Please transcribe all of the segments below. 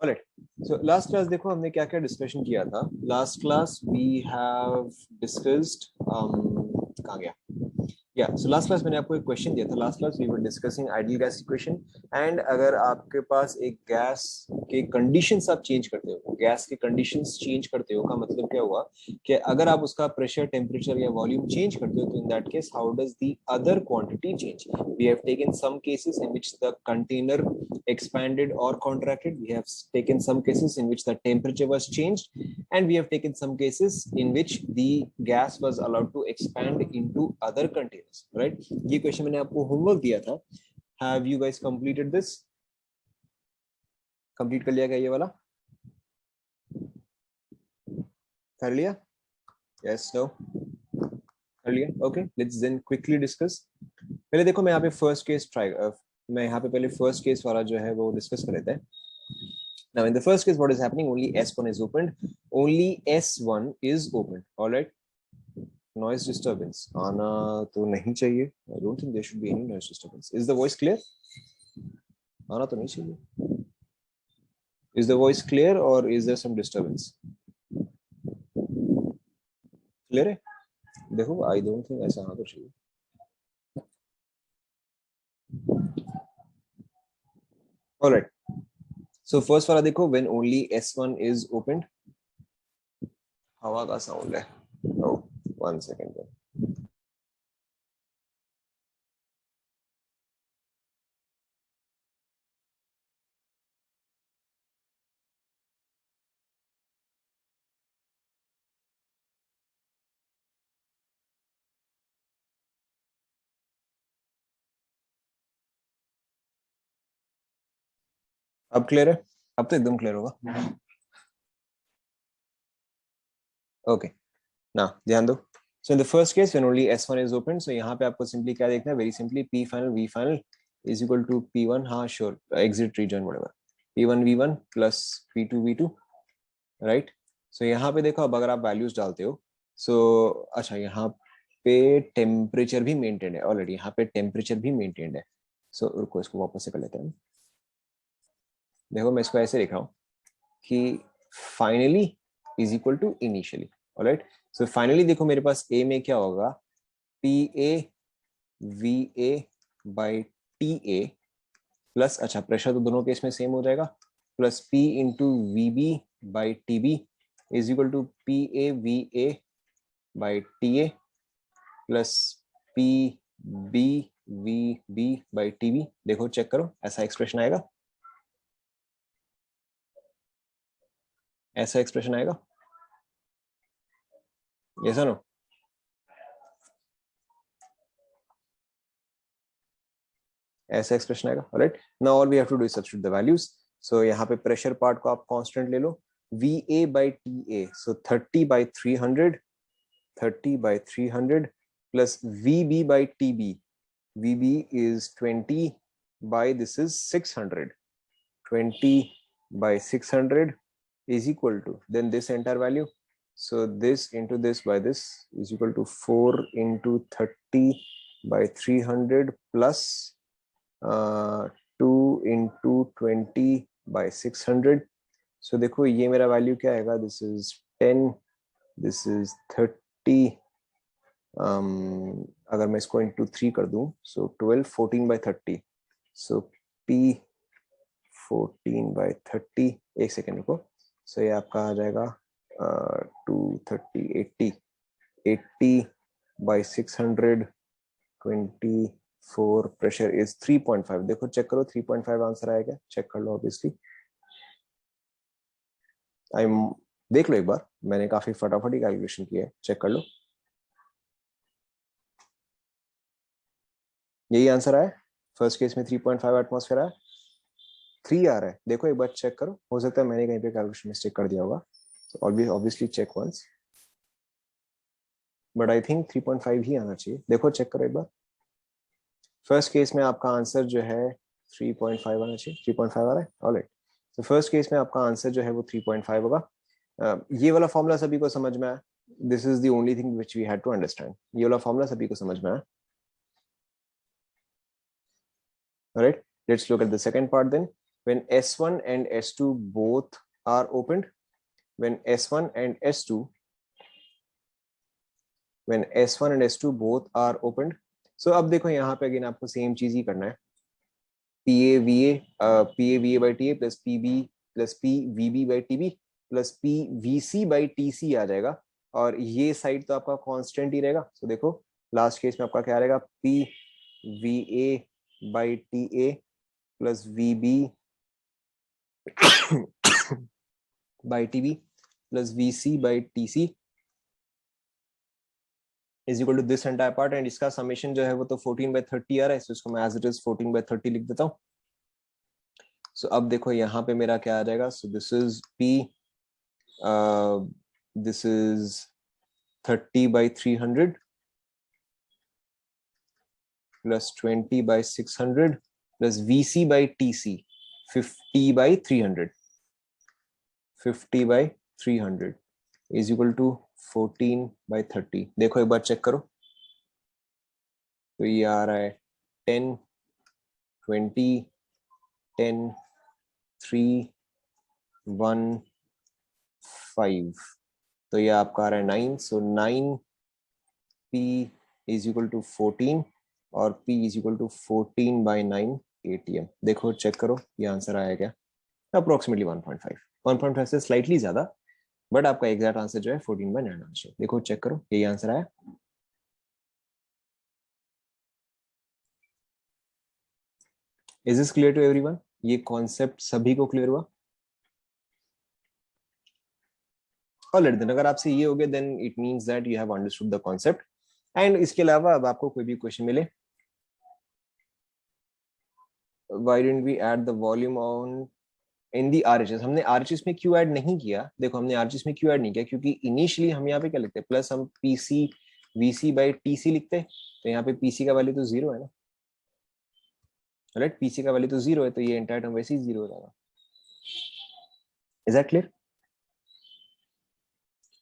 Alright, so last class देखो हमने क्या क्या डिस्कशन किया था. Last class we have discussed कहाँ गया, या सो लास्ट क्लास मैंने आपको एक क्वेश्चन दिया था. Last class we were discussing ideal gas equation. And अगर आपके पास एक गैस के कंडीशंस आप चेंज करते हो, गैस के कंडीशंस चेंज करते हो का मतलब क्या हुआ कि अगर आप उसका प्रेशर, टेम्परेचर या वॉल्यूम चेंज करते हो, तो in that case how does the other quantity change. We have taken some cases in which the container expanded or contracted. We have taken some cases in which the temperature was changed, and we have taken some cases in which the gas was allowed to expand into other containers. Right? ये question मैंने आपको homework दिया था. Have you guys completed this? Complete कर लिया क्या ये वाला? कर लिया? Yes, no? कर लिया? Okay, let's then quickly discuss. पहले देखो मैं यहाँ पे फर्स्ट केस मैं यहाँ पे पहले फर्स्ट केस वाला जो है वो डिस्कस कर लेते हैं. Now in the first case, what is happening? Only S1 is opened. Only S1 is opened. All right. Noise disturbance. आना तो नहीं चाहिए. I don't think there should be any noise disturbance. Is the voice clear? आना तो नहीं चाहिए. Is the voice clear or is there some disturbance? Clear है? देखो, I don't think ऐसा आना तो चाहिए. All right. So first वाला देखो, when only S1 is opened. हवा का sound है. Oh, 1 second. अब क्लियर है? अब तो एकदम क्लियर होगा. ओके, ना ध्यान दो. So in the first case when only S1 is open, so यहाँ पे आपको सिंपली क्या देखना है? Very simply P final V final is equal to P1, हाँ sure, exit region whatever, P1 V1 plus P2 V2. Right. So यहाँ पे देखो, अब अगर आप वैल्यूज डालते हो, सो अच्छा यहाँ पे टेम्परेचर भी मेंटेन्ड है ऑलरेडी. यहाँ पे टेम्परेचर भी मेंटेन्ड है. सो रुको, इसको वापस से कर लेते हैं. देखो मैं इसको ऐसे लिख रहा हूँ कि finally is equal to initially. Alright. So finally देखो मेरे पास ए में क्या होगा? PA VA by TA plus, अच्छा प्रेशर तो दोनों केस में सेम हो जाएगा, plus P into VB by TB is equal to PA VA by TA plus PB VB by TB. देखो चेक करो, ऐसा एक्सप्रेशन आएगा, ऐसा एक्सप्रेशन आएगा. ऐसा नो? ऐसा एक्सप्रेशन आएगा. Right. Now all we have to do is substitute the values. So यहाँ पे प्रेशर पार्ट को आप कांस्टेंट ले लो, VA by TA, so 30 by 300, 30 by 300 plus VB by TB, VB is 20 by this is 600, 20 by 600 is equal to, then this entire value, so this into this by this is equal to 4 into 30 by 300 plus 2 into 20 by 600. so देखो ये मेरा value क्या आएगा? this is 10, this is 30, अगर मैं इसको into 3 कर दूं, so 12, 14 by 30, so P 14 by 30, एक सेकेंड रुको, so ये आपका आ जाएगा 230, 80, 80 by 600, 24, प्रेशर इज 3.5. देखो चेक करो 3.5 आंसर आएगा, चेक कर लो ऑब्वियसली. देख लो एक बार, मैंने काफी फटाफट ही कैलकुलेशन किया है, चेक कर लो. यही आंसर आया. फर्स्ट केस में 3.5 एटमॉस्फेयर आया, 3 आ रहा है. देखो एक बार चेक करो, हो सकता है मैंने कहीं पे कैलकुलेशन मिस्टेक कर दिया होगा, तो obviously check once, but I think 3.5 ही आना चाहिए. देखो चेक करो एक बार. फर्स्ट केस में आपका आंसर जो है 3.5 आना चाहिए. 3.5 आ रहा है. ऑलराइट. तो फर्स्ट केस में आपका आंसर जो है वो 3.5 होगा. ये वाला फॉर्मूला सभी को समझ में आया? This is the only thing which we had to understand. ये वाला फॉर्मूला सभी को समझ में आया? Alright. Let's look at the second part then. when S1 and S2 both are opened, when S1 and S2 when S1 and S2 both are opened. So अब देखो यहाँ पे अगेन आपको सेम चीज ही करना है, PA by TA plus PB plus PVB by TB plus PVC by TC आ जाएगा, और ये साइड तो आपका कांस्टेंट ही रहेगा. सो देखो लास्ट केस में आपका क्या रहेगा, PVA by TA plus VB by TB plus VC by TC is equal to this entire part, and इसका समेशन जो है वो तो 14/30 आ रहा है, so इसको मैं as it is 14/30 लिख देता हूँ. So अब देखो यहाँ पे मेरा क्या आ जाएगा, so this is P, this is 30/300 plus 20/600 plus VC by TC 50/300 is equal to 14/30. देखो एक बार चेक करो, तो ये आ रहा है 10, 20, 10, 3, 1, 5, तो ये आपका आ रहा है 9. सो 9P is equal to 14 और P is equal to 14/9 ATM. देखो चेक करो ये आंसर आया क्या, अप्रोक्सीमेटली 1.5 से स्लाइटली ज्यादा, बट आपका एग्जैक्ट आंसर जो है 14/9 आंसर. देखो चेक करो यही आंसर आया. Is this clear to everyone? ये कॉन्सेप्ट सभी को क्लियर हुआ? ऑलराइट देन, अगर आपसे ये हो गया then it means that you have understood the concept. And इसके अलावा अब आपको कोई भी क्वेश्चन मिले, why didn't we add the volume on in the RHS? हमने RHS में क्यों ऐड नहीं किया? देखो हमने RHS में क्यों ऐड नहीं किया, क्योंकि इनिशियली हम यहाँ पे क्या लिखते हैं, प्लस हम PC VC by TC लिखते हैं, तो यहाँ पे PC का वैल्यू तो 0 है ना, राइट? PC का वैल्यू तो 0 है, तो ये एंटायर टर्म वैसे ही 0 हो जाएगा. Is that clear?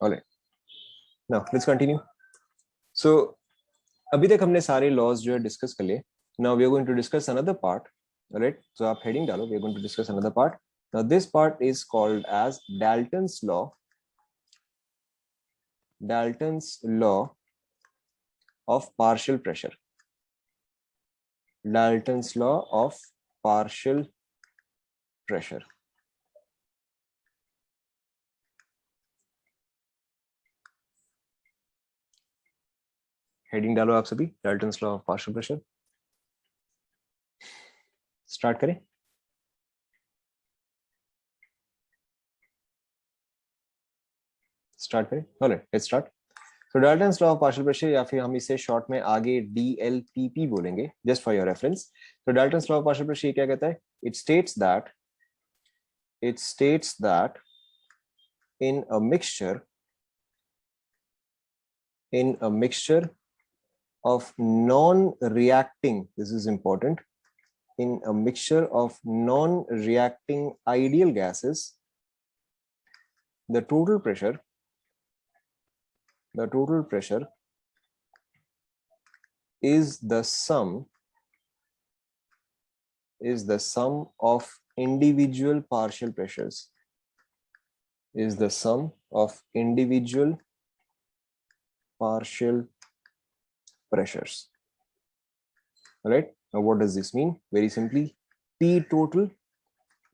Alright, now let's continue. So अभी तक हमने सारे लॉज जो है डिस्कस कर लिए. Now we are going to discuss another part, right? So आप हेडिंग डालो, we are going to discuss another part. Now this part is called as Dalton's law. Dalton's law of partial pressure. Dalton's law of partial pressure. Heading डालो आप सभी, Dalton's law of partial pressure. Start करें. Start करें. Alright, let's start. So Dalton's law of partial pressure, या फिर हम इसे short में आगे DLPP बोलेंगे, just for your reference. So Dalton's law of partial pressure ये क्या कहता है? It states that in a mixture of non-reacting, this is important, in a mixture of non-reacting ideal gases, the total pressure is the sum of individual partial pressures. Is the sum of individual partial pressures. All right, now what does this mean? Very simply, P total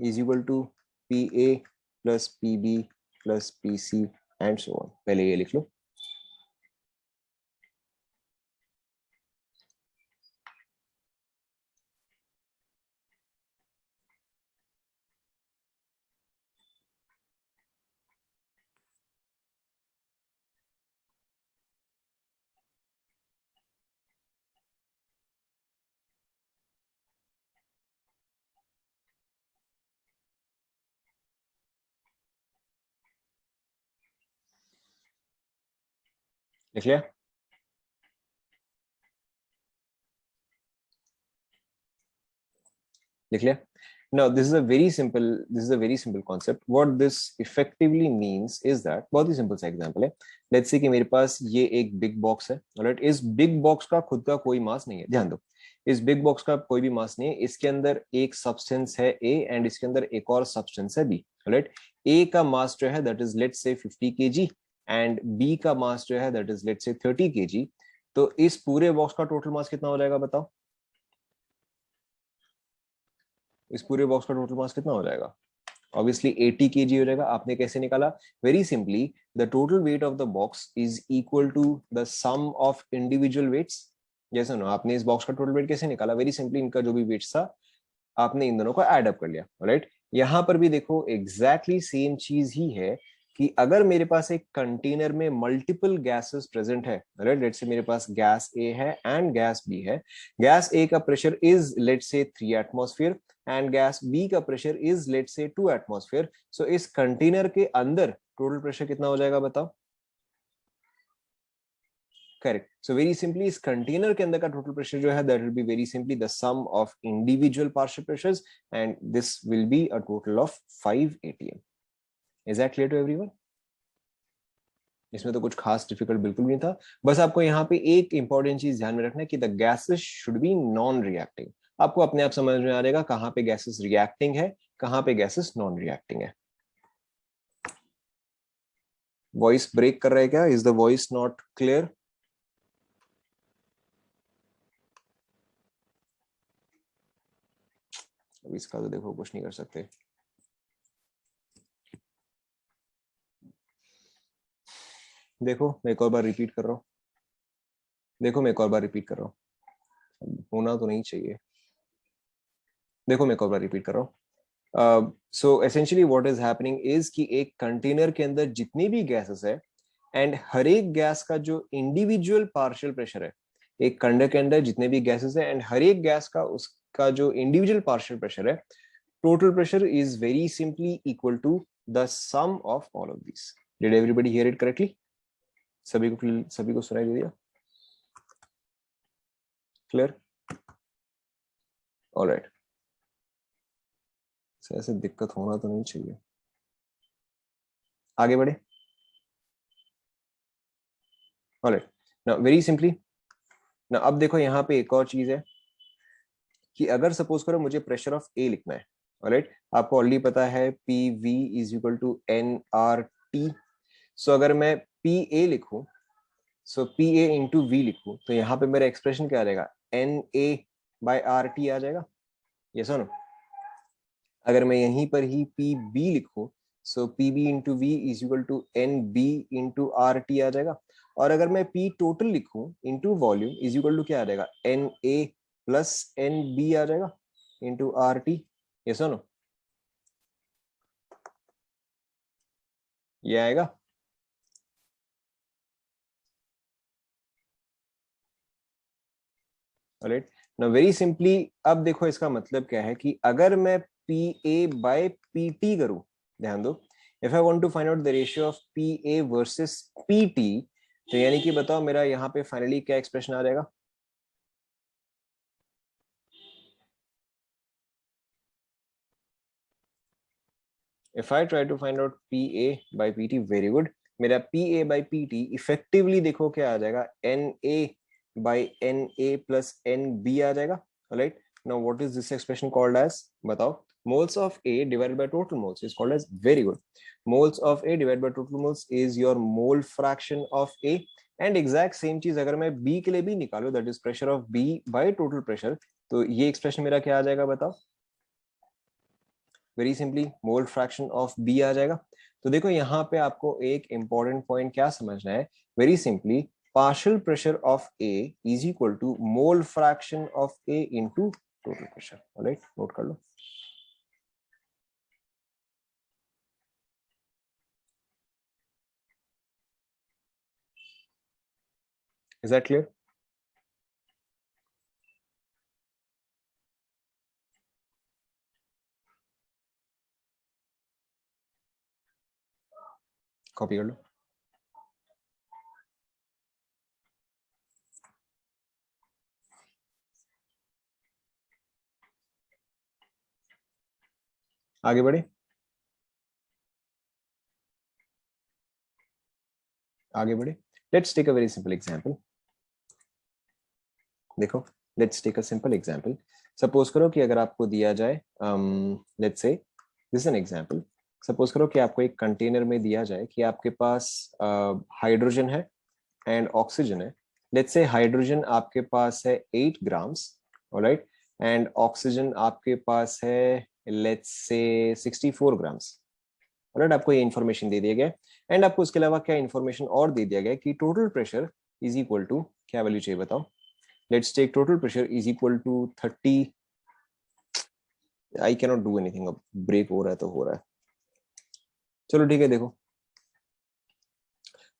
is equal to PA plus PB plus PC and so on. पहले ये लिख लो. लिख लिया? लिख लिया? Now this is a very simple concept. What this effectively means is that, बहुत ही simple सा example है. Let's say कि मेरे पास ये एक big box है, alright? इस big box का खुद का कोई मास नहीं है, ध्यान दो. इस big box का कोई भी मास नहीं है. इसके अंदर एक substance है A and इसके अंदर एक और substance है B, alright? A का मास जो है that is let's say 50 kg and B का मास जो है that is let's say 30 kg. तो इस पूरे बॉक्स का टोटल मास कितना हो जाएगा बताओ? इस पूरे बॉक्स का टोटल मास कितना हो जाएगा? ऑब्वियसली 80 kg हो जाएगा. आपने कैसे निकाला? Very simply, the total weight of the box is equal to the sum of individual weights. जैसे ना आपने इस बॉक्स का टोटल वेट कैसे निकाला? वेरी सिंपली, इनका जो भी वेट्स था आपने इन दोनों को ऐड अप कर लिया, राइट? यहां पर भी देखो एग्जैक्टली सेम चीज ही है कि अगर मेरे पास एक कंटेनर में मल्टीपल गैसेस प्रेजेंट है, राइट? लेट्स से मेरे पास गैस ए है एंड गैस बी है. गैस ए का pressure is let's say 3 atmosphere and gas B का pressure is let's say 2 atmosphere. सो इस कंटेनर के अंदर टोटल प्रेशर कितना हो जाएगा बताओ? करेक्ट. सो वेरी सिंपली इस कंटेनर के अंदर का टोटल प्रेशर जो है that will be very simply the sum of individual partial pressures and this will be a total of 5 atm. Is that clear to everyone? इसमें तो कुछ खास डिफिकल्ट बिल्कुल भी नहीं था. बस आपको यहाँ पे एक इंपॉर्टेंट चीज ध्यान में रखना है कि the gases should be non reacting. आपको अपने आप समझ में आ जाएगा कहाँ पे गैसेस रिएक्टिंग है, कहाँ पे गैसेस नॉन रिएक्टिंग है. वॉइस ब्रेक कर रहा है क्या? Is the voice not clear? अब इसका तो देखो कुछ नहीं कर सकते. देखो मैं एक और बार रिपीट कर रहा हूँ. देखो मैं एक और बार रिपीट कर रहा हूँ. होना तो नहीं चाहिए. देखो मैं एक और बार रिपीट कर रहा हूँ. So essentially what is happening is कि एक कंटेनर के अंदर जितनी भी गैसेस है एंड हर एक गैस का जो इंडिविजुअल पार्शियल प्रेशर है, एक कंडक्टर के अंदर जितने भी गैसेस है एंड हर एक गैस का उसका जो इंडिविजुअल पार्शियल प्रेशर है, total pressure is very simply equal to the sum of all of this. Did everybody hear it correctly? सभी को सुनाई दे दिया? क्लियर? ऑलराइट. ऐसे दिक्कत होना तो नहीं चाहिए. आगे बढ़े. ऑलराइट. नाउ वेरी सिंपली, ना अब देखो यहाँ पे एक और चीज है कि अगर सपोज करो मुझे प्रेशर ऑफ ए लिखना है, ऑलराइट? आपको ऑलरेडी पता है P V is equal to N R T. So अगर मैं पी ए लिखूं, so P A into V लिखूं, तो यहाँ पे मेरा एक्सप्रेशन क्या आ जाएगा? N A by R T आ जाएगा. ये सुनो, अगर मैं यहीं पर ही पी बी लिखूं, so P B into V is equal to N B into R T आ जाएगा. और अगर मैं पी टोटल लिखूं into volume is equal to क्या आ जाएगा? N A plus N B आ जाएगा इंटू आर टी. ये सुनो, ये आएगा. राइट. नाउ वेरी सिंपली, अब देखो इसका मतलब क्या है कि अगर मैं P A by P T करूं, ध्यान दो, if I want to find out the ratio of P A versus P T, तो यानी कि बताओ मेरा यहाँ पे फाइनली क्या एक्सप्रेशन आ जाएगा? If I try to find out P A by P T, very good, मेरा P A by P T effectively देखो क्या आ जाएगा? N A by N A plus N B आ जाएगा. Right. Now what is this expression called as? बताओ. Moles of A divided by total moles is called as, very good, moles of A divided by total moles is your mole fraction of A. And exact same चीज अगर मैं B के लिए भी निकालू, that is pressure of B by total pressure, तो ये expression मेरा क्या आ जाएगा बताओ? Very simply mole fraction of B आ जाएगा. तो देखो यहाँ पे आपको एक इंपॉर्टेंट पॉइंट क्या समझना है. Very simply, partial pressure of A is equal to mole fraction of A into total pressure. Alright, note कर लो. Is that clear? कॉपी कर लो. आगे बढ़े, आगे बढ़े। Let's take a very simple example. देखो, let's take a simple example. Suppose करो कि अगर आपको दिया जाए, let's say this an example. Suppose करो कि आपको एक कंटेनर में दिया जाए कि आपके पास हाइड्रोजन है एंड ऑक्सीजन है। लेट्स से हाइड्रोजन आपके पास है 8 ग्राम्स, ऑलराइट, एंड ऑक्सीजन आपके पास है लेट्स से 64 ग्राम्स। ऑलराइट, आपको ये इन्फॉर्मेशन दे दिया गया एंड आपको उसके अलावा क्या इन्फॉर्मेशन और दे दिया गया कि total pressure is equal to, क्या वैल्यू चाहिए बताओ। Let's take total pressure is equal to 30। I cannot do anything, अब ब्रेक हो रहा है तो हो रहा है। चलो ठीक है, देखो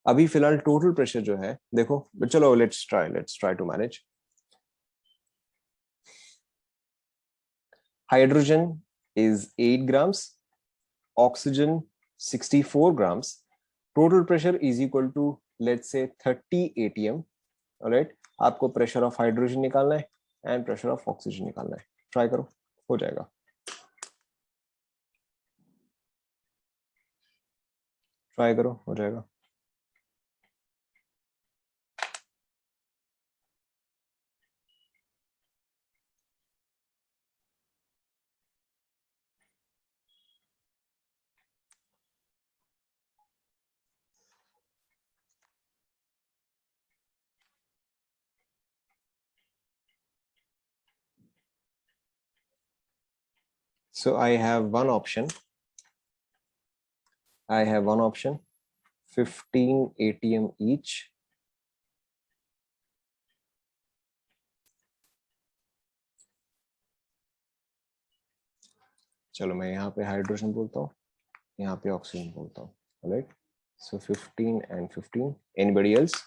अभी फिलहाल टोटल प्रेशर जो है, देखो चलो let's try to manage. Hydrogen is 8 grams, oxygen 64 grams, total pressure is equal to let's say 30 atm, alright। आपको प्रेशर ऑफ हाइड्रोजन निकालना है एंड प्रेशर ऑफ ऑक्सीजन निकालना है। ट्राई करो, हो जाएगा। ट्राई करो, हो जाएगा। So I have one option. 15 atm each. चलो मैं यहाँ पे हाइड्रोजन बोलता हूँ, यहाँ पे ऑक्सीजन बोलता हूँ, right. So 15 and 15. Anybody else?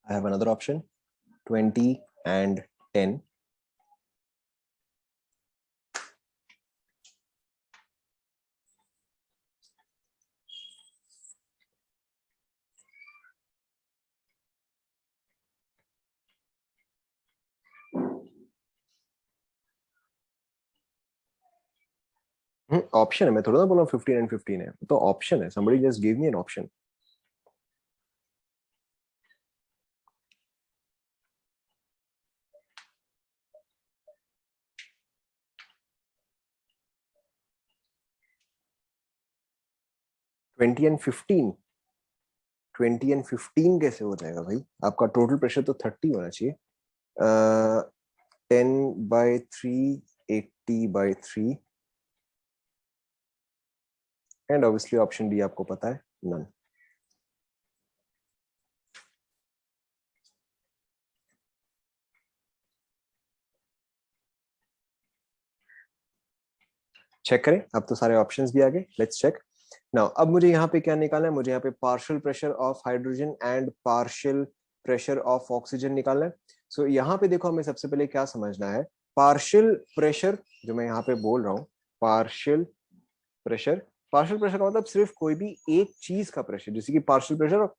I have another option, 20 and 10. Option है, मैं थोड़ा ना बोला 15 and 15 है, तो ऑप्शन है। somebody just gave me an option. Twenty and fifteen कैसे हो जाएगा भाई? आपका टोटल प्रेशर तो 30 होना चाहिए। 10/3, 80/3, एंड ऑब्वियसली ऑप्शन डी आपको पता है, नन। चेक करें, अब तो सारे ऑप्शंस भी आ गए। Let's check now. अब मुझे यहाँ पे क्या निकालना है? मुझे यहाँ पे partial pressure of hydrogen and partial pressure of oxygen निकालना है। सो यहाँ पे देखो, हमें सबसे पहले क्या समझना है। पार्शियल प्रेशर जो मैं यहाँ पे बोल रहा हूँ, पार्शियल प्रेशर, पार्शियल प्रेशर का मतलब सिर्फ कोई भी एक चीज का प्रेशर, जैसे कि पार्शियल प्रेशर ऑफ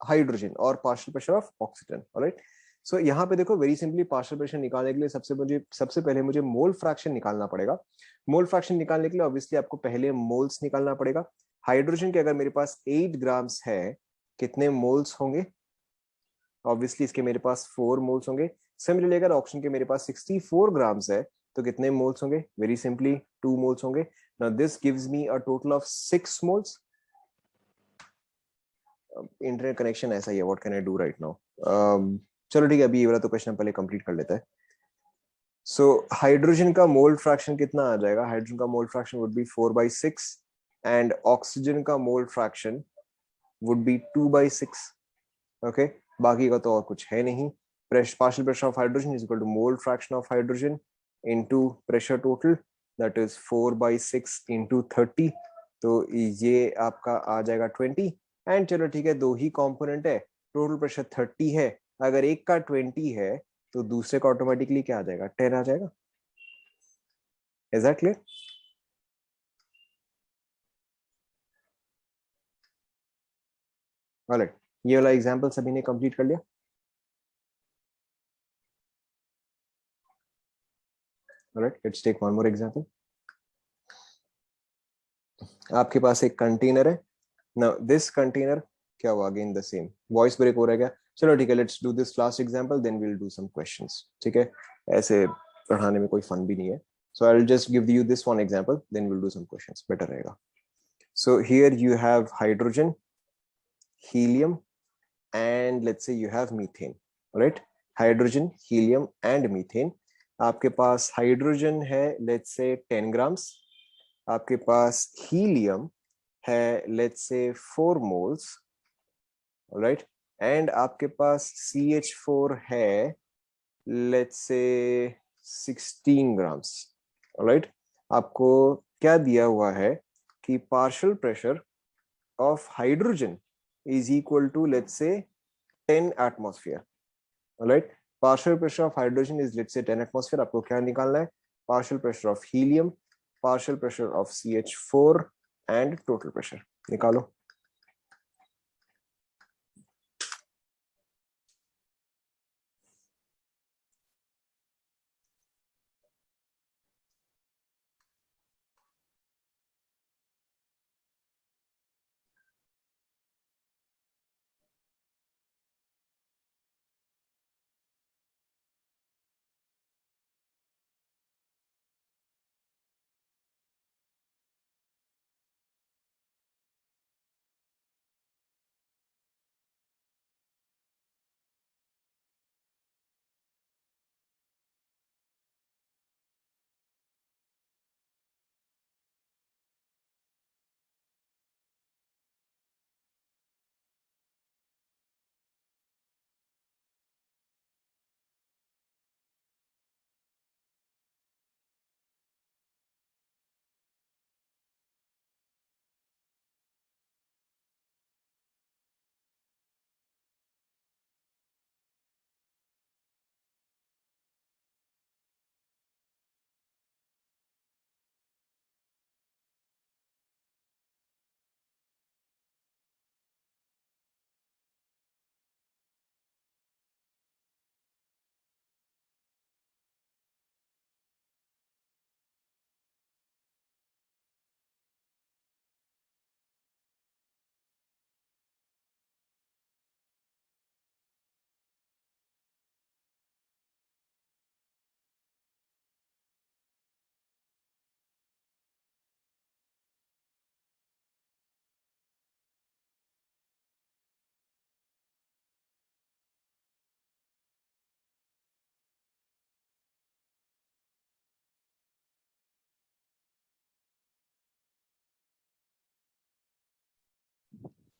हाइड्रोजन और partial pressure of oxygen, alright. So यहाँ पे देखो, वेरी सिंपली पार्शियल प्रेशर निकालने के लिए सबसे पहले मुझे मोल फ्रैक्शन निकालना पड़ेगा। मोल फ्रैक्शन निकालने के लिए ऑब्वियसली आपको पहले मोल्स निकालना पड़ेगा। हाइड्रोजन के अगर मेरे पास 8 ग्राम्स है, कितने मोल्स होंगे? ऑब्वियसली इसके मेरे पास 4 मोल्स होंगे। सिमिलरली अगर ऑक्सीजन के मेरे पास 64 ग्राम्स है, तो कितने मोल्स होंगे? वेरी सिंपली 2 मोल्स होंगे। Now this gives me a total of 6 moles. Internet connection ऐसा ही है, what can I do right now. चलो ठीक है, अभी ये वाला तो क्वेश्चन पहले कंप्लीट कर लेता है। सो हाइड्रोजन का मोल फ्रैक्शन कितना आ जाएगा? हाइड्रोजन का mole fraction would be 4/6 and oxygen का mole fraction would be 2/6। Okay, बाकी का तो और कुछ है नहीं। Partial pressure of hydrogen is equal to mole fraction of hydrogen into pressure total, that is 4/6 into 30। तो ये आपका आ जाएगा 20। एंड चलो ठीक है, दो ही कंपोनेंट है, टोटल प्रेशर 30 है अगर एक का 20 है तो दूसरे का ऑटोमेटिकली क्या आ जाएगा, 10 आ जाएगा। Is that clear? ऑलराइट, ये वाला एग्जांपल सभी ने कंप्लीट कर लिया? Alright, let's take one more example. आपके पास एक कंटेनर है। नाउ दिस कंटेनर, क्या हुआ, again the same, voice break हो रहा है क्या? चलो ठीक है, let's do this last example, then we will do some questions, ठीक है? ऐसे पढ़ाने में कोई फन भी नहीं है। So I will just give you this one example, then we will do some questions, better रहेगा। So here you have hydrogen, helium, and let's say you have methane, right? Hydrogen, helium and methane. आपके पास hydrogen है let's say 10 grams, आपके पास helium है let's say 4 moles, right? And आपके पास CH4 है let's say 16 grams, right? आपको क्या दिया हुआ है कि partial pressure of hydrogen is equal to let's say 10 atmosphere, right? Partial pressure of hydrogen is let's say 10 atmosphere. आपको क्या निकालना है? Partial pressure of helium, partial pressure of CH4 and total pressure निकालो।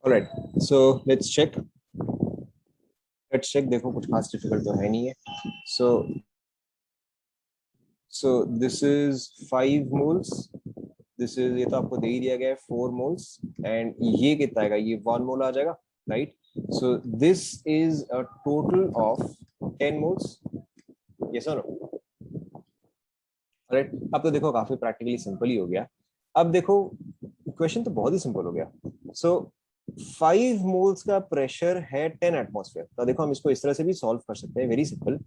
ऑलराइट, सो लेट्स चेक, देखो कुछ खास difficult तो है नहीं है। सो this is 5 moles, this is, ये तो आपको दे ही दिया गया है 4 मोल्स, एंड ये कितना आएगा, ये 1 मोल आ जाएगा, right? So this is a total of 10 moles, yes और नो? राइट, अब तो देखो काफी प्रैक्टिकली सिंपल ही हो गया। अब देखो क्वेश्चन तो बहुत ही सिंपल हो गया। सो 5 मोल्स का प्रेशर है 10 एटमॉस्फेयर, तो देखो हम इसको इस तरह से भी सॉल्व कर सकते हैं, वेरी सिंपल।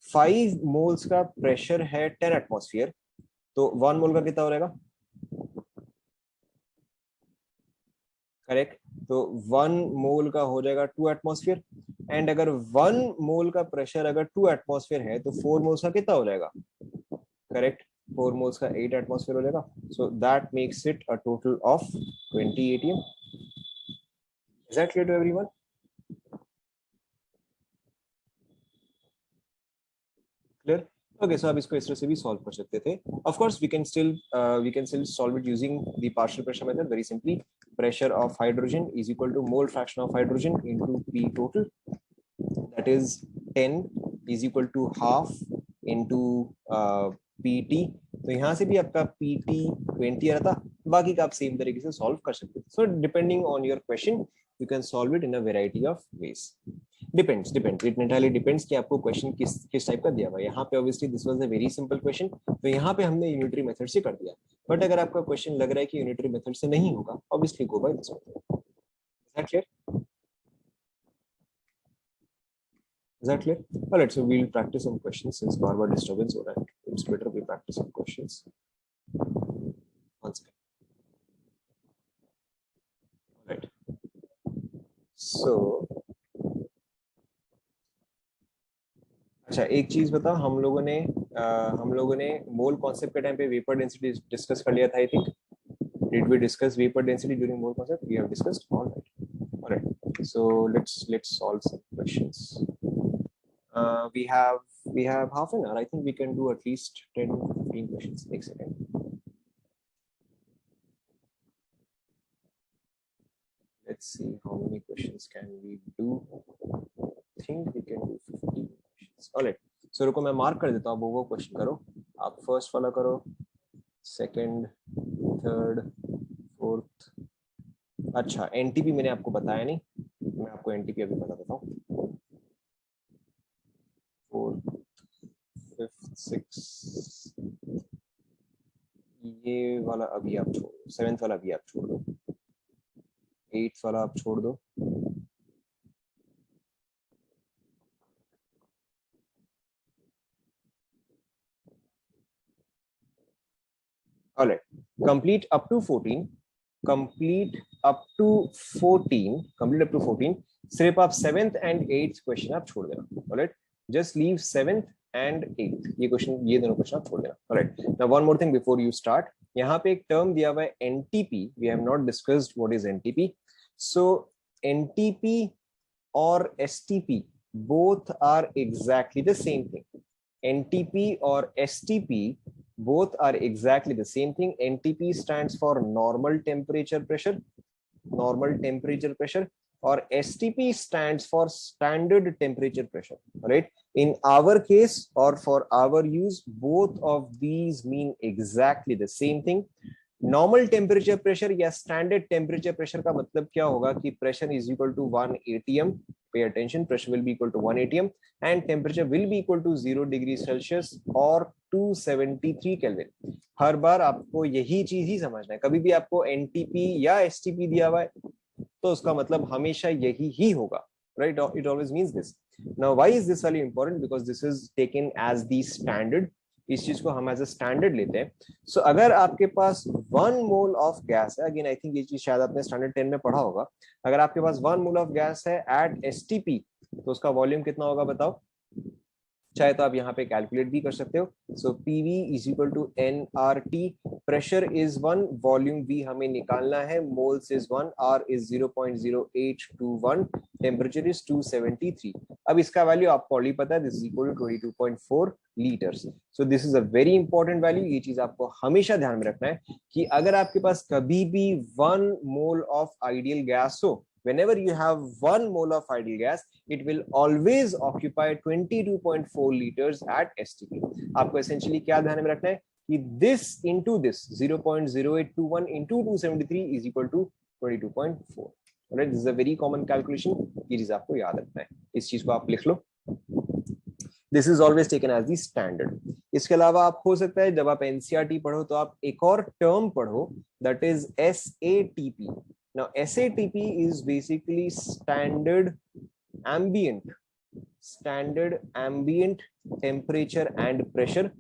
5 मोल्स का प्रेशर है 10 एटमॉस्फेयर, तो 1 मोल का कितना हो जाएगा? करेक्ट, तो 1 मोल का हो जाएगा 2 एटमॉस्फेयर, एंड अगर 1 मोल का प्रेशर अगर 2 एटमॉस्फेयर है तो 4 मोल्स का कितना हो जाएगा? करेक्ट, 4 मोल्स का 8 एटमॉस्फेयर हो जाएगा, so that makes it a total of 20 ATM। Is that clear to everyone? Clear? Okay, so आप इसको इस तरह से भी सॉल्व कर सकते थे। Of course we can still solve it using the partial pressure method, very simply. Pressure of hydrogen is equal to mole fraction of hydrogen into P total, that is 10 is equal to half into PT। तो यहाँ से भी आपका PT 20 आ रहा था, बाकी का आप सेम तरीके से सॉल्व कर सकते हो. So depending on your question you can solve it in a variety of ways. Depends it entirely depends कि आपको क्वेश्चन किस टाइप का दिया हुआ है. यहाँ पे obviously this was a very simple question, तो यहाँ पे हमने यूनिटरी मेथड से कर दिया. बट अगर आपका क्वेश्चन लग रहा है कि यूनिटरी मेथड से नहीं होगा, obviously go by this method. Is that clear? Is that clear? All right, so we'll practice some questions since bar disturbance हो रहा है. It's better we practice some questions. One second. All right. So, अच्छा एक चीज बताओ, हम लोगों ने मोल कॉन्सेप्ट के टाइम पे वेपर डेंसिटी डिस्कस कर लिया था. I think did we discuss vapor density during mole concept? We have discussed. All right. So let's solve some questions. We have half an hour. I think we can do at least 10-15 questions. Take a second. Let's see how many questions can we do. I think we can do 15 questions. All right. So रुको मैं mark कर देता हूँ. वो question करो. आप first वाला करो, सेकंड, थर्ड, फोर्थ. अच्छा एनटीपी मैंने आपको बताया नहीं, मैं आपको एनटीपी अभी बता देता हूँ. फोर्थ, फिफ्थ, सिक्स, ये वाला अभी आप छोड़ दो. सेवेंथ वाला अभी आप छोड़ दो. एट्थ वाला आप छोड़ दो. All right. Complete up to 14. Complete up to 14. सिर्फ आप 7th and 8th क्वेश्चन आप छोड़ देना. All right. Just leave 7th and 8th. ये दोनों क्वेश्चन आप छोड़ देना. All right. Now one more thing before you start. यहाँ पे एक टर्म दिया हुआ है NTP. We have not discussed what is NTP. So NTP or STP both are exactly the same thing. NTP or STP both are exactly the same thing. NTP stands for normal temperature pressure, or STP stands for standard temperature pressure, right? In our case or for our use, both of these mean exactly the same thing. Normal temperature pressure या standard temperature pressure का मतलब क्या होगा कि pressure is equal to 1 atm. Pay attention, pressure will be equal to 1 atm and temperature will be equal to 0 degree Celsius और 273 kelvin. हर बार आपको यही चीज ही समझना है. कभी भी आपको एनटीपी या एसटीपी दिया हुआ है तो उसका मतलब हमेशा यही ही होगा, right? It always means this. Now why is this वाली important? Because this is taken as the standard. इस चीज को हम एज अ स्टैंडर्ड लेते हैं. सो अगर आपके पास 1 मोल ऑफ गैस है, अगेन आई थिंक ये चीज शायद आपने स्टैंडर्ड 10 में पढ़ा होगा, अगर आपके पास 1 मोल ऑफ गैस है एट एसटीपी तो उसका वॉल्यूम कितना होगा बताओ? चाहे तो आप यहाँ पे कैलकुलेट भी कर सकते हो. So PV is equal to nRT. Pressure is 1, volume V हमें निकालना है, moles is 1, R is 0.0821, temperature is 273. अब इसका वैल्यू आपको ऑलरेडी पता है, this is equal to 22.4 litres. So this is a very important value. ये चीज आपको हमेशा ध्यान में रखना है कि अगर आपके पास कभी भी 1 मोल ऑफ आइडियल गैस हो, whenever you have 1 mole of ideal gas, it will always occupy 22.4 liters at STP. आपको essentially क्या ध्यान में रखना है कि this into this 0.0821 into 273 is equal to 22.4. Alright, this is a very common calculation. ये चीज आपको याद रखना है. इस चीज को आप लिख लो. This is always taken as the standard. इसके अलावा आप हो सकता है जब आप NCERT पढ़ो तो आप एक और टर्म पढ़ो, that is SATP. Now SATP is basically standard ambient temperature and pressure.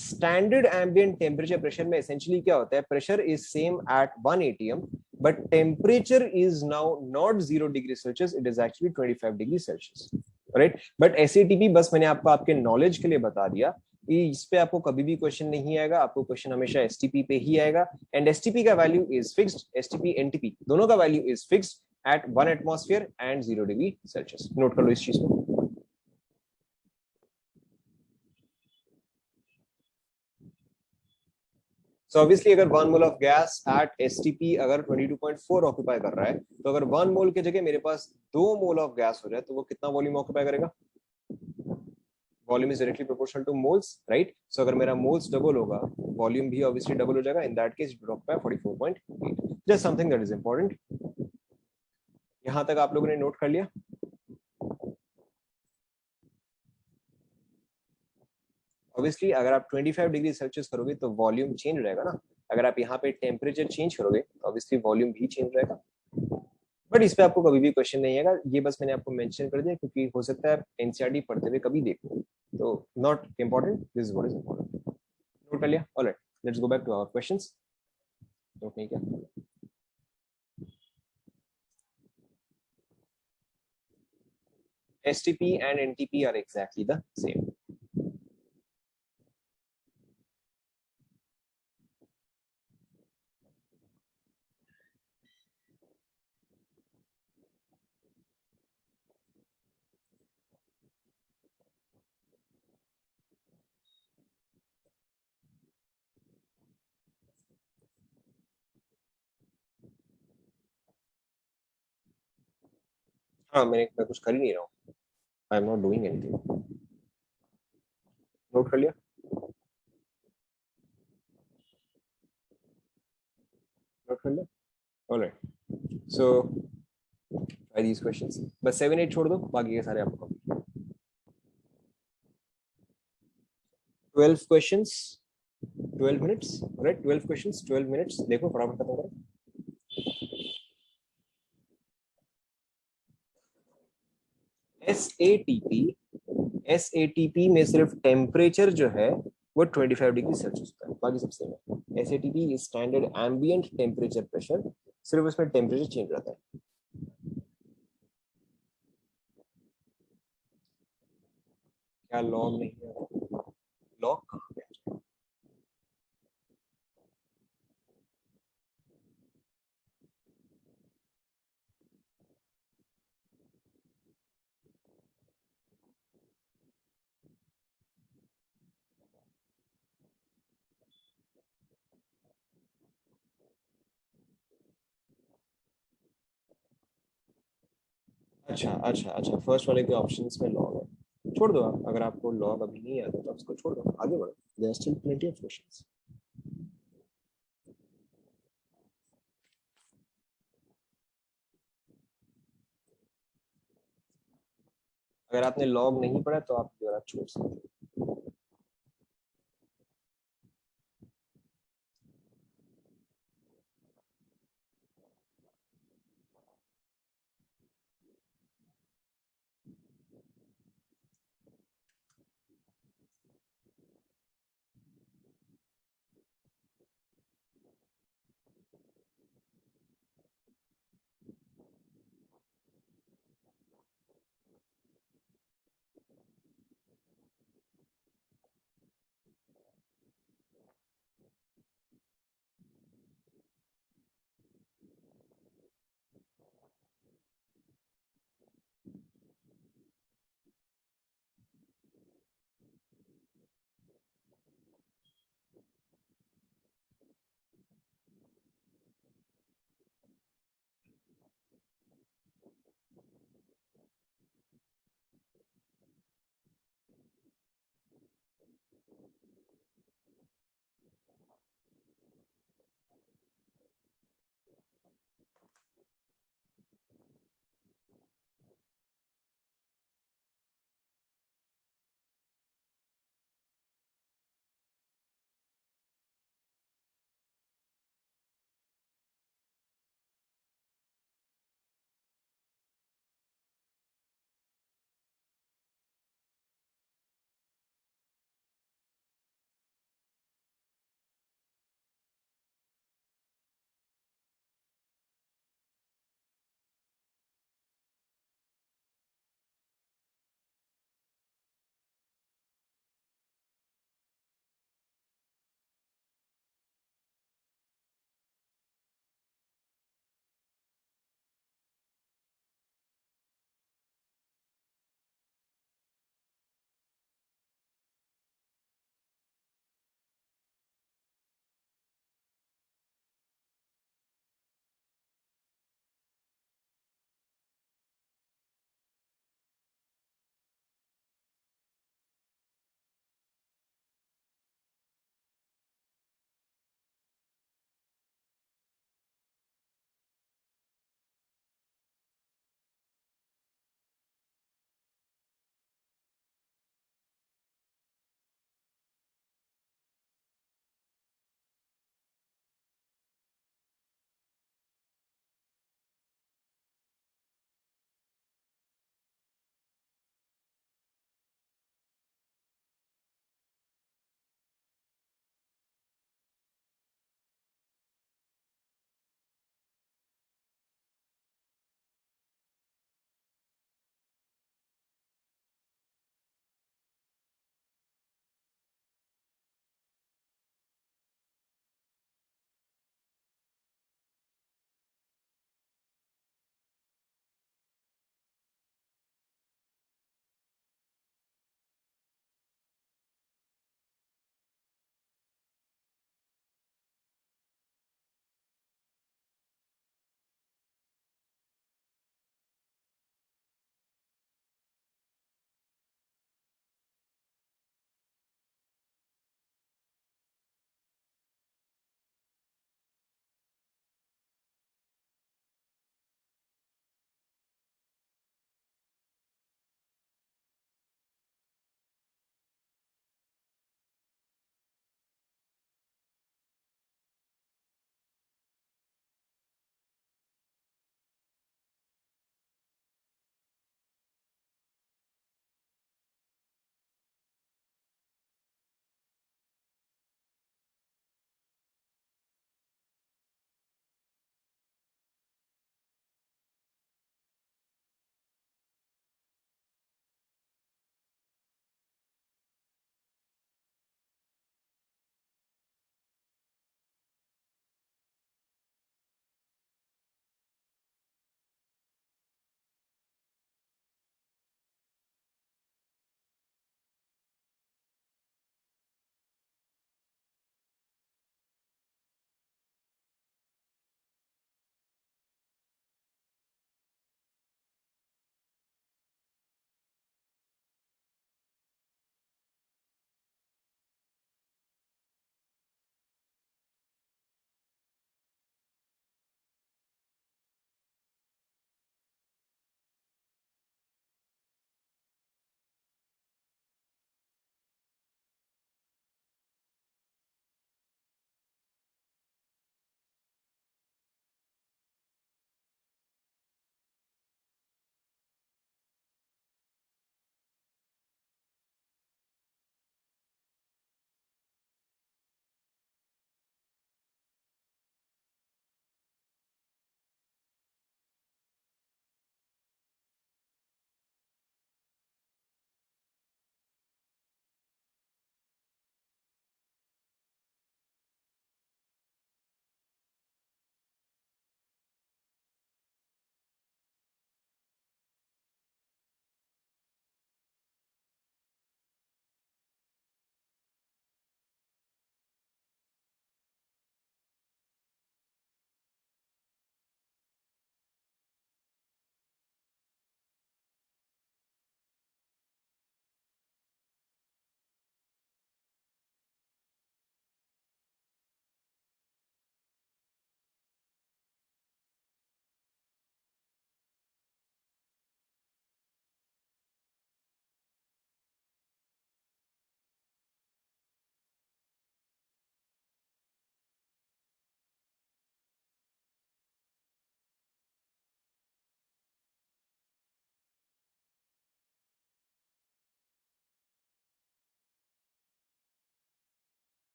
Standard ambient temperature pressure में essentially क्या होता है? Pressure is same at 1 atm, but temperature is now not 0 degree Celsius, it is actually 25 degree Celsius, right? But SATP बस मैंने आपको आपके knowledge के लिए बता दिया. इस पे आपको कभी भी क्वेश्चन नहीं आएगा, आपको क्वेश्चन हमेशा एसटीपी पे ही आएगा. एंड एसटीपी का value is fixed, STP NTP दोनों का value is fixed at 1 atmosphere and 0 degree Celsius. Note कर लो इस चीज को. सो ऑब्वियसली अगर 1 mole of gas at STP अगर 22.4 ऑक्यूपाई कर रहा है, तो अगर 1 मोल की जगह मेरे पास 2 मोल ऑफ गैस हो जाए तो वो कितना वॉल्यूम ऑक्यूपाई करेगा? Volume is directly proportional to moles, right? So अगर मेरा मोल्स डबल होगा, वॉल्यूम भी ऑब्वियसली डबल हो जाएगा. In that case drop by 44.8. Just something that is important. यहां तक आप लोगों ने नोट कर लिया? ऑब्वियसली अगर आप 25 डिग्री सेल्सियस करोगे तो वॉल्यूम चेंज रहेगा ना. अगर आप यहाँ पे टेम्परेचर चेंज करोगे तो ऑब्वियसली वॉल्यूम भी चेंज रहेगा. बट इस पे आपको कभी भी क्वेश्चन नहीं आएगा. ये बस मैंने आपको मेंशन कर दिया क्योंकि हो सकता है आप एनसीईआरटी पढ़ते हुए कभी देखो. तो not important, this is what is important. Note कर लिया? Alright, let's go back to our questions. Note नहीं किया? STP and NTP are exactly the same. हाँ, मैं कुछ कर ही नहीं रहा हूँ. I am not doing anything. Note कर लिया? नोट कर लिया? Alright, so try these questions. बस 7 8 छोड़ दो, बाकी के सारे आपको. 12 questions, 12 minutes, right? 12 questions, 12 minutes. देखो फटाफट खत्म करो. SATP, SATP में सिर्फ टेम्परेचर जो है वो 25 डिग्री सेल्सियस होता है, बाकी सब सेम है. SATP is standard ambient temperature pressure, सिर्फ उसमें टेम्परेचर चेंज रहता है. क्या लॉग नहीं है? लॉग कहाँ पे? अच्छा अच्छा अच्छा, फर्स्ट वाले के ऑप्शंस में लॉग है. छोड़ दो आप, अगर आपको लॉग अभी नहीं आता तो उसको छोड़ दो, आगे बढ़ो. There are still plenty of questions. अगर आपने लॉग नहीं पढ़ा तो आप जरा छोड़ सकते हो.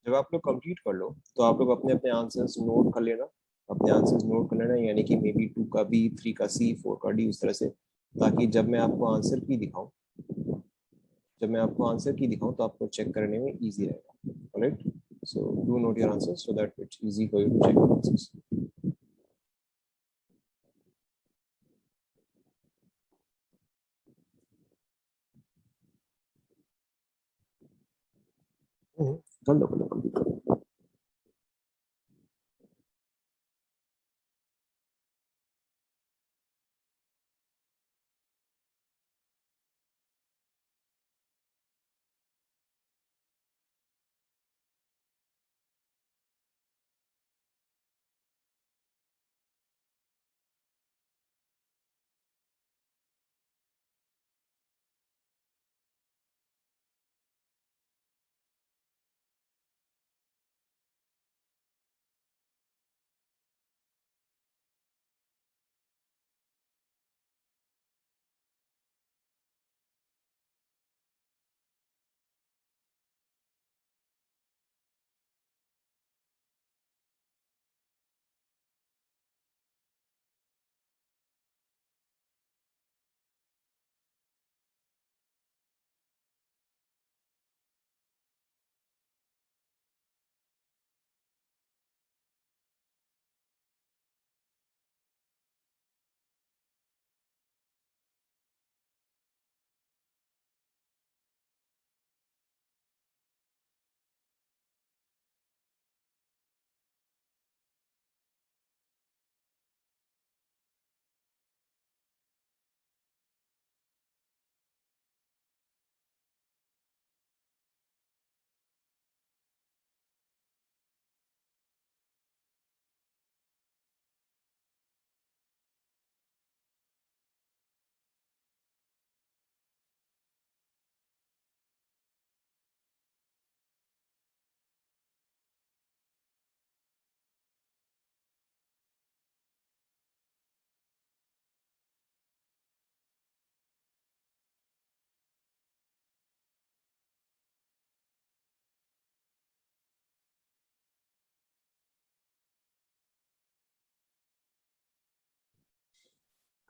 जब आप लोग कंप्लीट कर लो तो आप लोग अपने अपने आंसर्स नोट कर लेना, अपने आंसर्स नोट कर लेना, यानी कि मे बी 2 का बी, 3 का सी, 4 का डी, उस तरह से, ताकि जब मैं आपको आंसर की दिखाऊं, तो आपको चेक करने में इजी रहेगा. Alright, so do note your answers so that it's easy for you to check your answers. कर लो कर लो कंप्लीट कर लो.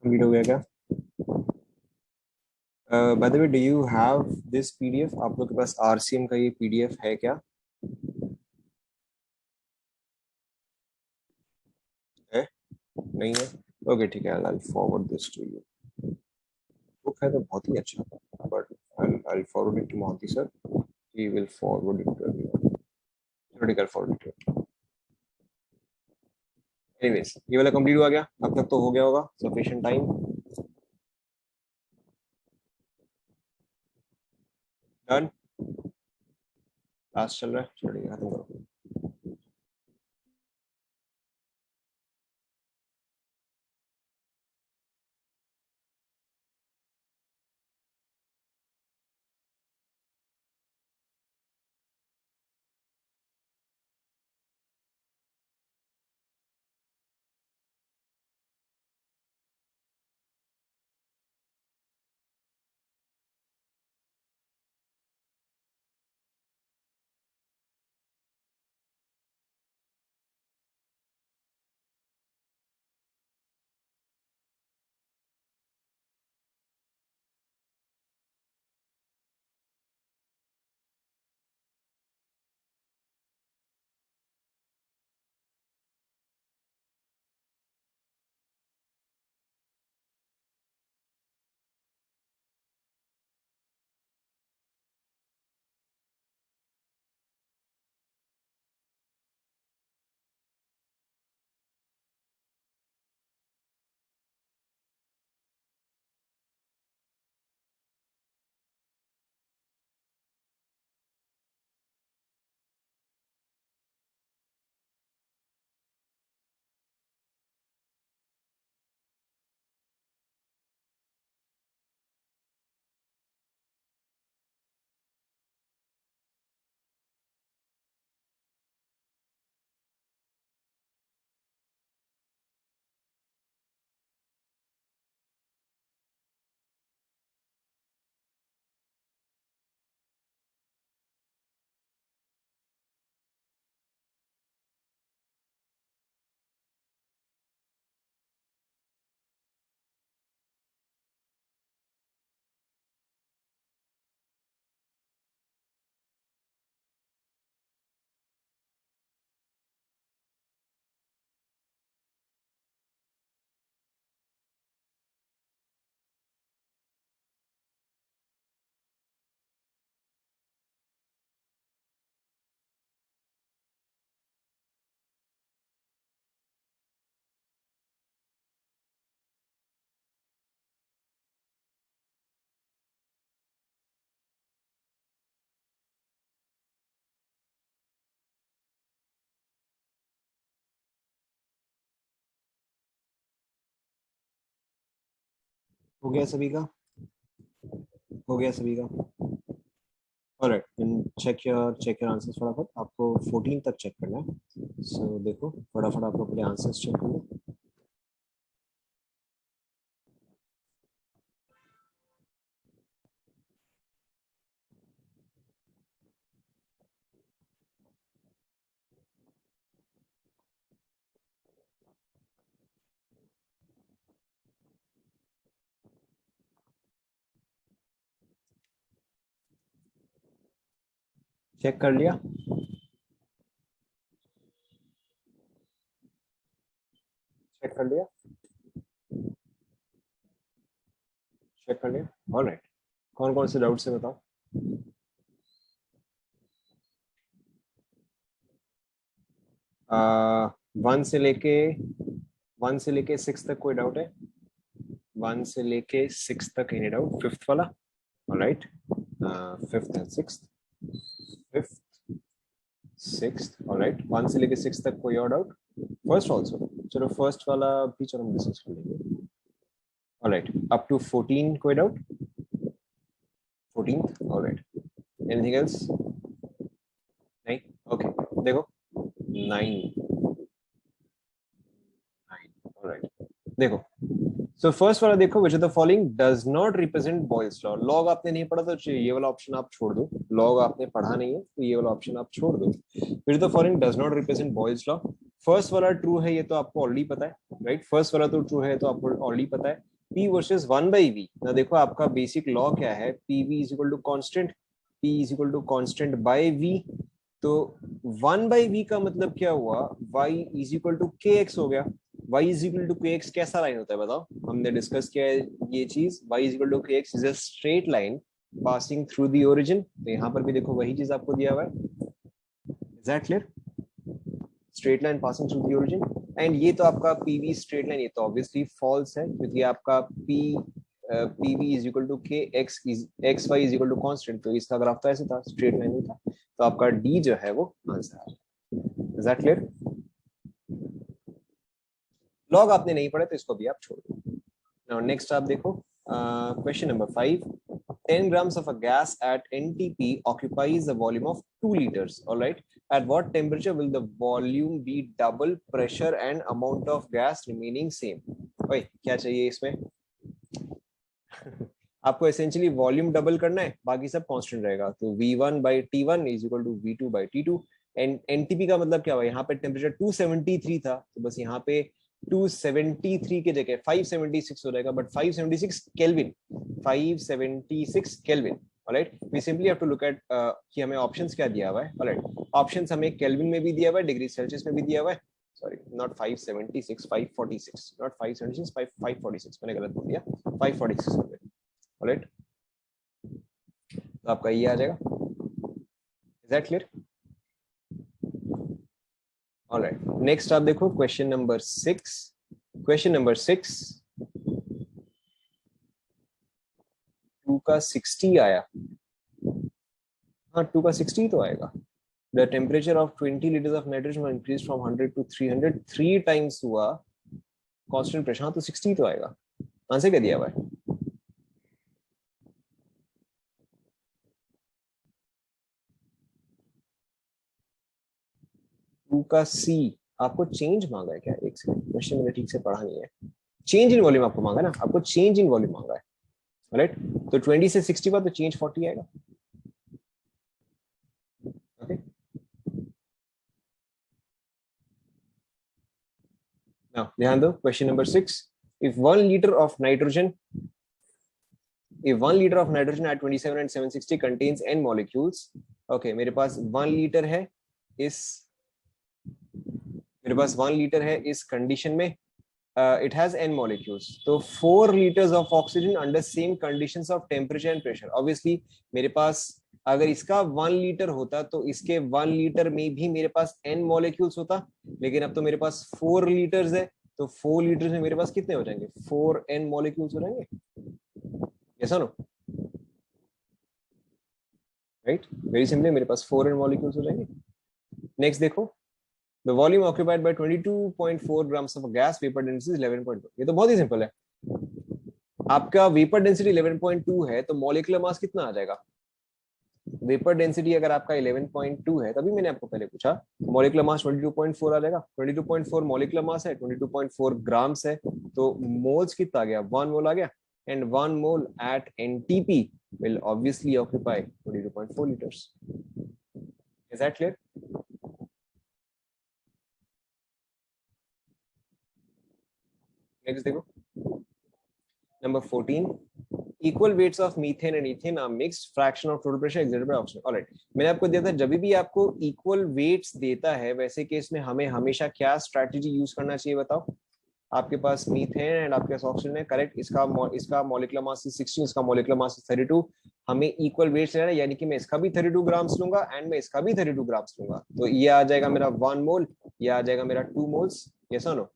कंप्लीट हो गया क्या? By the way, do you have this PDF? आप लोग के पास आरसीएम का ये पीडीएफ है क्या? है? नहीं है? ओके ठीक है, I forward this to you. Book है तो बहुत ही अच्छा, but I forward it to Mohanty sir. He will forward it to everyone. Critical forward it. Anyways, ये वाला कंप्लीट हुआ गया, अब तक तो हो गया होगा सफिशिएंट टाइम. डन. लास्ट चल रहा है, चलिए खत्म करो. हो गया सभी का? हो गया सभी का? ऑलराइट, check your आंसर्स फटाफट। आपको 14 तक चेक करना है। सो देखो फटाफट आप अपने आंसर्स चेक कर लो। चेक कर लिया? चेक कर लिया? चेक कर लिया? ऑलराइट, कौन कौन से डाउट से बताओ। वन से लेके 6 तक कोई डाउट है? 1 से लेके 6 तक एनी डाउट? फिफ्थ वाला? Alright, fifth and sixth, fifth sixth, alright. 1 से लेके 6 तक कोई और डाउट? First also? चलो फर्स्ट वाला भी चलो हम डिस्कस कर लेंगे। ऑलराइट, अप टू 14 कोई doubt? 14th, alright. Anything else? नहीं? ओके, देखो 9, ऑलराइट। देखो, सो फर्स्ट वाला देखो, which of the following does not represent Boyle's law. Log आपने नहीं पढ़ा तो ये वाला ऑप्शन आप छोड़ दो। लॉग आपने पढ़ा नहीं है तो ये वाला ऑप्शन आप छोड़ दो। Which of the following does not represent Boyle's law. First वाला ट्रू है, ये तो आपको ऑलरेडी पता है, राइट? फर्स्ट वाला तो ट्रू है तो आपको ऑलरेडी पता है। P वर्सेस 1/V, ना देखो आपका बेसिक लॉ क्या है, PV is equal to constant, P is equal to constant by V। तो 1/V का मतलब क्या हुआ, Y is equal to KX हो गया। Y is equal to KX कैसा लाइन होता है बताओ? हमने डिस्कस किया है ये चीज। Y is equal to KX is a straight line passing through the origin. तो यहाँ पर भी देखो वही चीज आपको दिया हुआ है। Is that clear? Straight line passing through the origin. And ये तो आपका PV स्ट्रेट लाइन, ये तो ऑब्वियसली फॉल्स है क्योंकि आपका PV is equal to XY is equal to constant. तो इसका ग्राफ तो ऐसे था, स्ट्रेट लाइन ही था। तो आपका D जो है वो आंसर है। Is that clear? लॉग आपने नहीं पढ़ा तो इसको भी आप छोड़ दो। नाउ नेक्स्ट आप देखो, question number 5। 10 grams of a gas at NTP occupies a volume of 2 liters. All right. At what temperature will the volume be double pressure and amount of gas remaining same? ओए क्या चाहिए इसमें? आपको essentially volume double करना है, बाकी सब constant रहेगा। तो V1/T1 is equal to V2/T2। And NTP का मतलब क्या हुआ, यहाँ पे टेम्परेचर 273 था तो बस यहाँ पे 273 के जगह 576 हो जाएगा, but 576 kelvin, 576 kelvin. Alright, we simply have to look at कि हमें ऑप्शंस क्या दिया हुआ है। ऑलराइट, ऑप्शंस हमें केल्विन में भी दिया हुआ है, डिग्री सेल्सियस में भी दिया हुआ है। सॉरी, नॉट 576, 546, नॉट 576, 546, मैंने गलत बोल दिया, 546। ऑलराइट, तो आपका ये आ जाएगा। Is that clear? Alright, next आप देखो क्वेश्चन नंबर 6। क्वेश्चन नंबर 6, 2 का 60 आया। हाँ, 2 का 60 तो आएगा। The temperature of 20 liters of nitrogen increase from 100 to 300 3 times हुआ कांस्टेंट प्रेशर। हाँ, तो 60 तो आएगा। आंसर क्या दिया हुआ है? 2 का C आपको चेंज मांगा है क्या? एक सेकंड, क्वेश्चन मैंने ठीक से पढ़ा नहीं है। चेंज इन वॉल्यूम आपको मांगा है ना, आपको चेंज इन वॉल्यूम मांगा है। राइट, तो 20 से 60 बाद तो चेंज 40 आएगा। ओके, नाउ ध्यान दो, question number 6। If 1 liter of nitrogen, if 1 liter of nitrogen at 27 and 760 contains n molecules, okay, मेरे पास 1 लीटर है इस मेरे पास 1 लीटर है इस कंडीशन में, it has n molecules, तो 4 liters of oxygen under same conditions of temperature and pressure। obviously मेरे पास अगर इसका 1 लीटर होता तो इसके 1 लीटर में भी मेरे पास n molecules होता, लेकिन अब तो मेरे पास 4 लीटर्स है, तो 4 लीटर्स में मेरे पास कितने हो जाएंगे? 4n molecules हो जाएंगे। ऐसा नो, राइट, वेरी सिंपली मेरे पास 4n molecules हो जाएंगे। नेक्स्ट देखो, the volume occupied by 22.4 grams of gas, vapor density is 11.2। ये तो बहुत ही सिंपल है। आपका वेपर डेंसिटी 11.2 है तो मॉलिक्यूलर मास कितना आ जाएगा? वेपर डेंसिटी अगर आपका 11.2 है, तभी मैंने आपको पहले पूछा, मॉलिक्यूलर मास 22.4 आ जाएगा। 22.4 मॉलिक्यूलर मास है, 22.4 ग्राम्स है, तो मोल्स कितना आ गया? 1 मोल आ गया। And 1 mole at NTP will obviously occupy 22.4 liters. Is that clear? Next देखो, number 14. Equal weights of methane and ethane are mixed. Fraction of total pressure exerted by oxygen. Alright. मैंने आपको दिया था, जब भी आपको equal weights देता है, वैसे केस में हमें हमेशा क्या स्ट्रैटेजी यूज करना चाहिए बताओ? आपके पास मीथेन एंड आपके पास ऑक्सीजन है, करेक्ट। इसका मॉलिक्यूलर मास 16, इसका मॉलिक्यूलर मास 32। हमें इक्वल वेट्स लेना है, यानी कि मैं इसका भी 32 ग्राम्स लूंगा एंड मैं इसका भी 32 ग्राम्स लूंगा, तो ये आ जाएगा मेरा 1 मोल, ये आ जाएगा मेरा 2 मोल्स। यस और नो?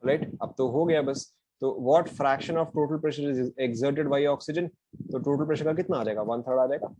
राइट, अब तो हो गया बस। तो what fraction of total pressure is exerted by oxygen? तो टोटल प्रेशर का कितना आ जाएगा? 1/3 आ जाएगा।